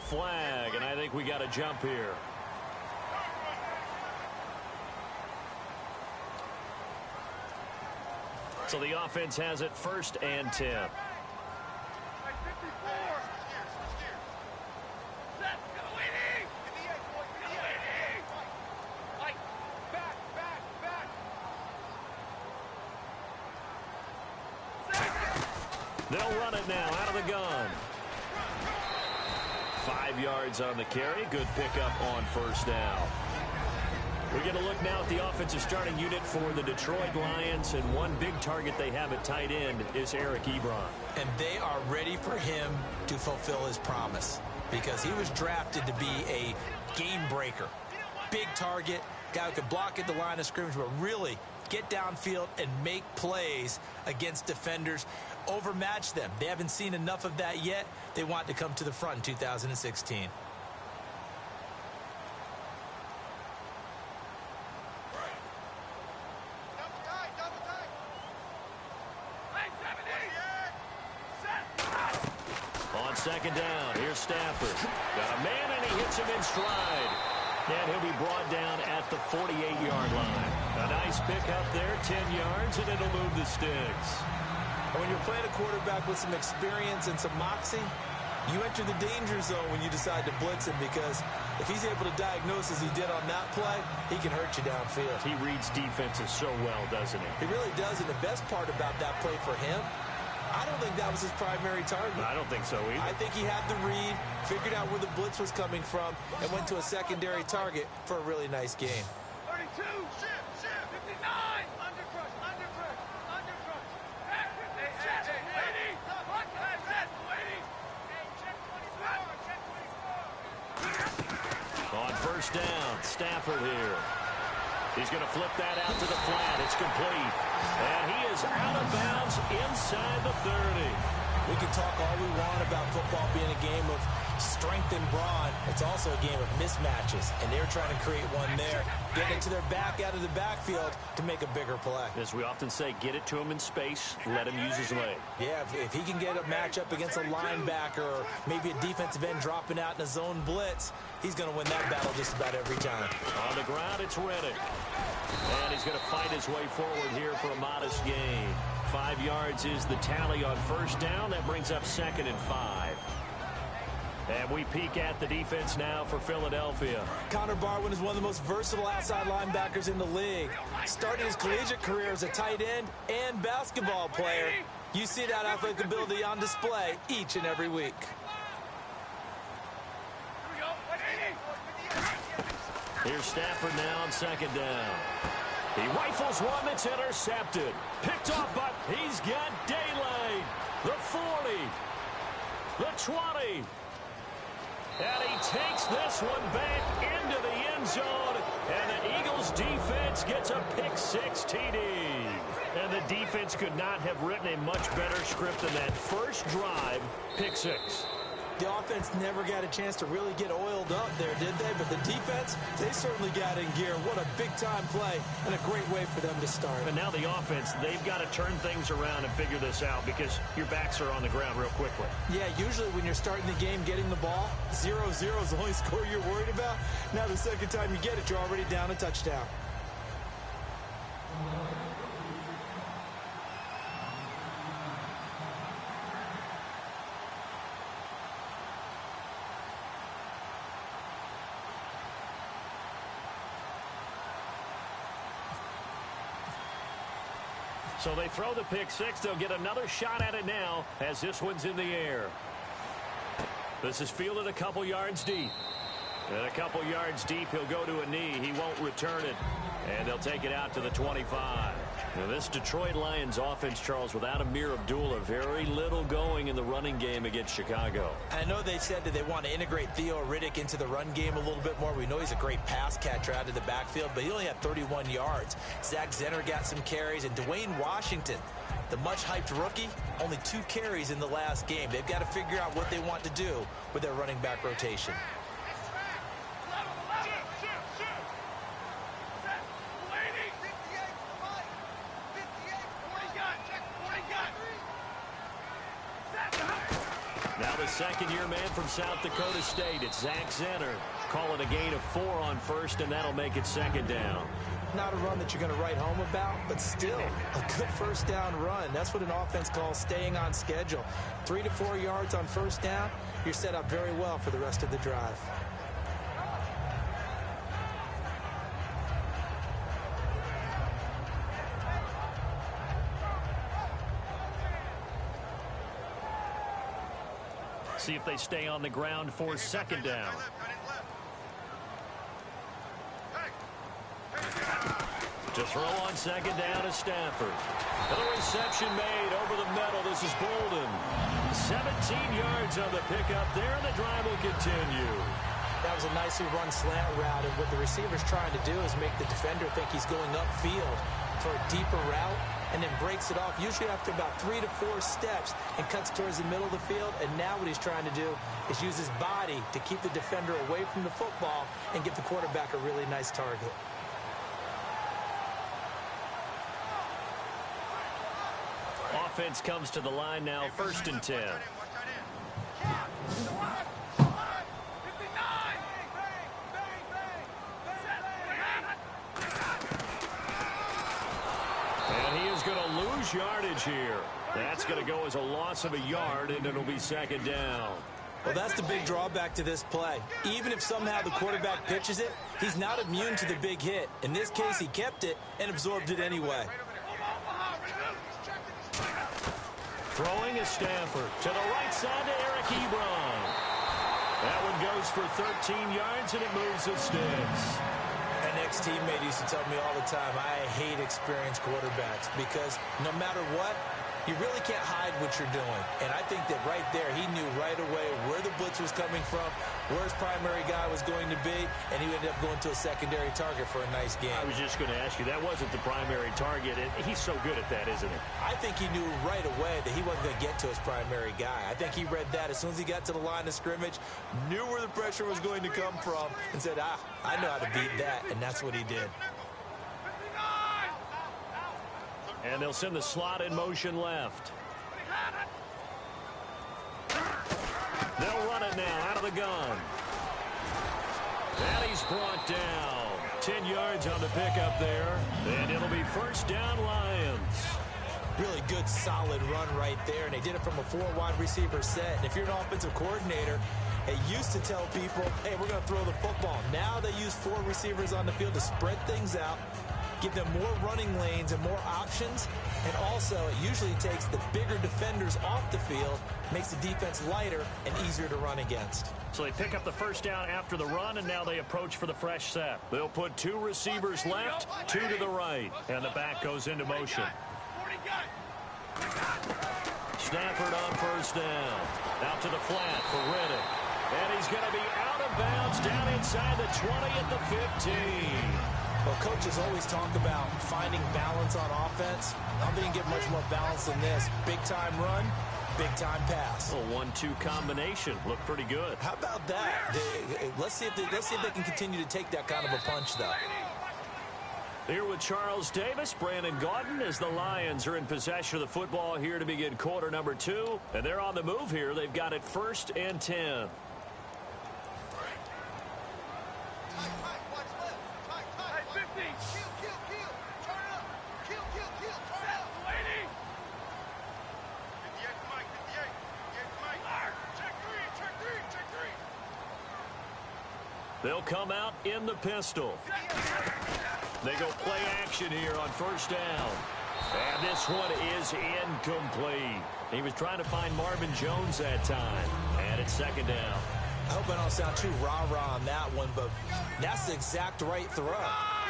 flag, and I think we got a jump here. So the offense has it 1st and 10. They'll run it now out of the gun. 5 yards on the carry. Good pickup on 1st down. We're going to look now at the offensive starting unit for the Detroit Lions, and one big target they have at tight end is Eric Ebron. And they are ready for him to fulfill his promise because he was drafted to be a game breaker. Big target, guy who could block at the line of scrimmage, but really get downfield and make plays against defenders, overmatch them. They haven't seen enough of that yet. They want to come to the front in 2016. On 2nd down, here's Stafford. Got a man, and he hits him in stride. And he'll be brought down at the 48-yard line. A nice pickup there, 10 yards, and it'll move the sticks. When you're playing a quarterback with some experience and some moxie, you enter the danger zone when you decide to blitz him, because if he's able to diagnose as he did on that play, he can hurt you downfield. He reads defenses so well, doesn't he? He really does, and the best part about that play for him, I don't think that was his primary target. I don't think so either. I think he had the read, figured out where the blitz was coming from, and went to a secondary target for a really nice game. 32, shift, 59, undercrush, undercrush, undercrush. Back 50, check, waiting, set, waiting. Check 24, check 24. On 1st down, Stafford here. He's going to flip that out to the flat. It's complete. And he is out of bounds inside the 30. We can talk all we want about football being a game of strength and brawn. It's also a game of mismatches, and they're trying to create one there, getting it to their back out of the backfield to make a bigger play. As we often say, get it to him in space, let him use his leg. Yeah, if he can get a matchup against a linebacker or maybe a defensive end dropping out in a zone blitz, he's going to win that battle just about every time. On the ground, it's Reddick. And he's going to fight his way forward here for a modest gain. 5 yards is the tally on 1st down. That brings up 2nd and 5. And we peek at the defense now for Philadelphia. Connor Barwin is one of the most versatile outside linebackers in the league. Starting his collegiate career as a tight end and basketball player. You see that athletic ability on display each and every week. Here's Stafford now on 2nd down. He rifles one that's intercepted. Picked off, but he's got daylight. The 40. The 20. And he takes this one back into the end zone. And the Eagles defense gets a pick-6 TD. And the defense could not have written a much better script than that first drive, pick-6. The offense never got a chance to really get oiled up there, did they? But the defense, they certainly got in gear. What a big-time play and a great way for them to start. And now the offense, they've got to turn things around and figure this out because your backs are on the ground real quickly. Yeah, usually when you're starting the game getting the ball, 0-0 is the only score you're worried about. Now the second time you get it, you're already down a touchdown. So they throw the pick-6. They'll get another shot at it now as this one's in the air. This is fielded a couple yards deep. And a couple yards deep, he'll go to a knee. He won't return it. And they'll take it out to the 25. Now this Detroit Lions offense, Charles, without Amir Abdullah, very little going in the running game against Chicago. I know they said that they want to integrate Theo Riddick into the run game a little bit more. We know he's a great pass catcher out of the backfield, but he only had 31 yards. Zach Zenner got some carries, and Dwayne Washington, the much-hyped rookie, only 2 carries in the last game. They've got to figure out what they want to do with their running back rotation. second-year man from South Dakota State. It's Zach Zenner. Call it a gain of 4 on first, and that'll make it second down. Not a run that you're going to write home about, but still a good first down run. That's what an offense calls staying on schedule. 3 to 4 yards on first down, you're set up very well for the rest of the drive. See if they stay on the ground for second down. To throw on second down is Stafford. And a reception made over the middle. This is Bolden. 17 yards on the pickup there, and the drive will continue. That was a nicely run slant route, and what the receiver's trying to do is make the defender think he's going upfield for a deeper route, and then breaks it off, usually after about 3 to 4 steps, and cuts towards the middle of the field. And now what he's trying to do is use his body to keep the defender away from the football and give the quarterback a really nice target. Offense comes to the line now, 1st and 10. And he is going to lose yardage here. That's going to go as a loss of a yard, and it'll be second down. Well, that's the big drawback to this play. Even if somehow the quarterback pitches it, he's not immune to the big hit. In this case, he kept it and absorbed it anyway. Throwing is Stafford to the right side to Eric Ebron. That one goes for 13 yards, and it moves the sticks. An ex-teammate used to tell me all the time, I hate experienced quarterbacks because no matter what, you really can't hide what you're doing. And I think that right there, he knew right away where the blitz was coming from, where his primary guy was going to be, and he ended up going to a secondary target for a nice game. I was just going to ask you, that wasn't the primary target, and he's so good at that, isn't he? I think he knew right away that he wasn't going to get to his primary guy. I think he read that as soon as he got to the line of scrimmage, knew where the pressure was going to come from, and said, I know how to beat that, and that's what he did. And they'll send the slot in motion left. They'll run it now out of the gun. And he's brought down. 10 yards on the pickup there. And it'll be first down, Lions. Really good, solid run right there. And they did it from a 4-wide receiver set. And if you're an offensive coordinator, they used to tell people, hey, we're going to throw the football. Now they use 4 receivers on the field to spread things out, give them more running lanes and more options, and also it usually takes the bigger defenders off the field, makes the defense lighter and easier to run against. So they pick up the first down after the run, and now they approach for the fresh set. They'll put 2 receivers left, 2 to the right, and the back goes into motion. Stafford on first down. Out to the flat for Riddick. And he's going to be out of bounds down inside the 20 at the 15. Well, coaches always talk about finding balance on offense. I don't think you can get much more balance than this. Big-time run, big-time pass. A 1-2 combination. Looked pretty good. How about that? Let's see if they can continue to take that kind of a punch, though. Here with Charles Davis, Brandon Gaudin, as the Lions are in possession of the football here to begin quarter number 2. And they're on the move here. They've got it 1st and 10. They'll come out in the pistol. They go play action here on first down. And this one is incomplete. He was trying to find Marvin Jones that time. And it's second down. I hope I don't sound too rah-rah on that one, but that's the exact right throw.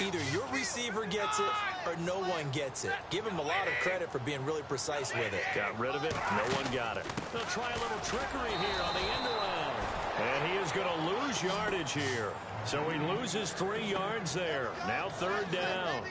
Either your receiver gets it or no one gets it. Give him a lot of credit for being really precise with it. Got rid of it. No one got it. They'll try a little trickery here on the end around. And he is going to lose yardage here. So he loses 3 yards there. Now 3rd down.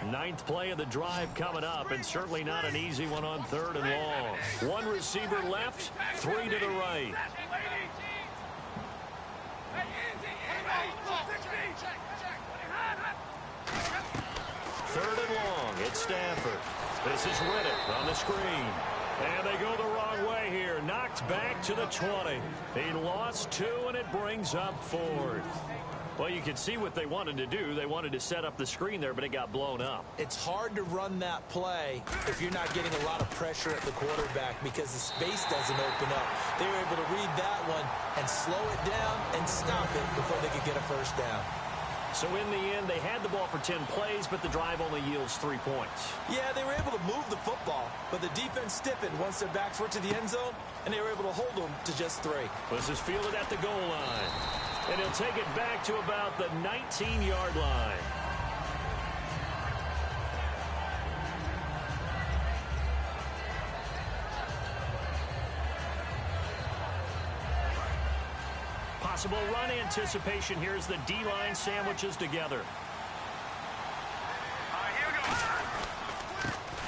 Ninth play of the drive coming up, and certainly not an easy one on 3rd and long. One receiver left, 3 to the right. 3rd and long. It's Stafford. This is Riddick on the screen. And they go the wrong way here. Knocked back to the 20. He lost 2, and it brings up 4th. Well, you can see what they wanted to do. They wanted to set up the screen there, but it got blown up. It's hard to run that play if you're not getting a lot of pressure at the quarterback because the space doesn't open up. They were able to read that one and slow it down and stop it before they could get a first down. So in the end, they had the ball for 10 plays, but the drive only yields 3 points. Yeah, they were able to move the football, but the defense stiffened once their backs were to the end zone, and they were able to hold them to just 3. This is fielded at the goal line. And he'll take it back to about the 19-yard line. Possible run anticipation. Here's the D-line sandwiches together.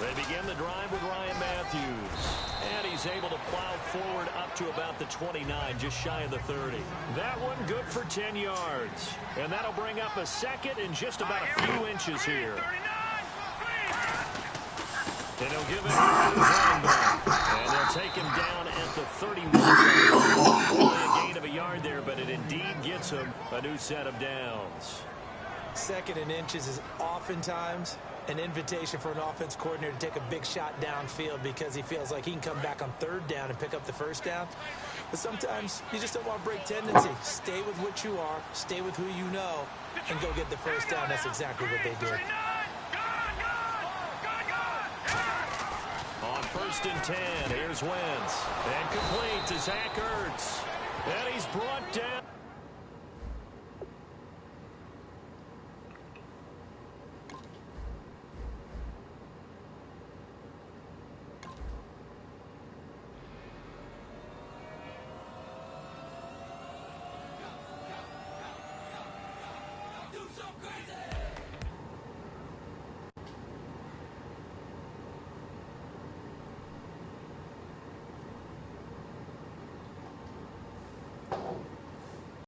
They begin the drive with Ryan Matthews. And he's able to plow forward up to about the 29, just shy of the 30. That one good for 10 yards. And that'll bring up a second in just about a few inches here. And he'll give it to the running back. And they'll take him down at the 31. Only a gain of a yard there, but it indeed gets him a new set of downs. 2nd and inches is oftentimes an invitation for an offense coordinator to take a big shot downfield because he feels like he can come back on 3rd down and pick up the first down. But sometimes you just don't want to break tendency. Stay with what you are, stay with who you know, and go get the first down. That's exactly what they did. On 1st and 10, here's Wentz. And complete to Zach Ertz. And he's brought down. So crazy!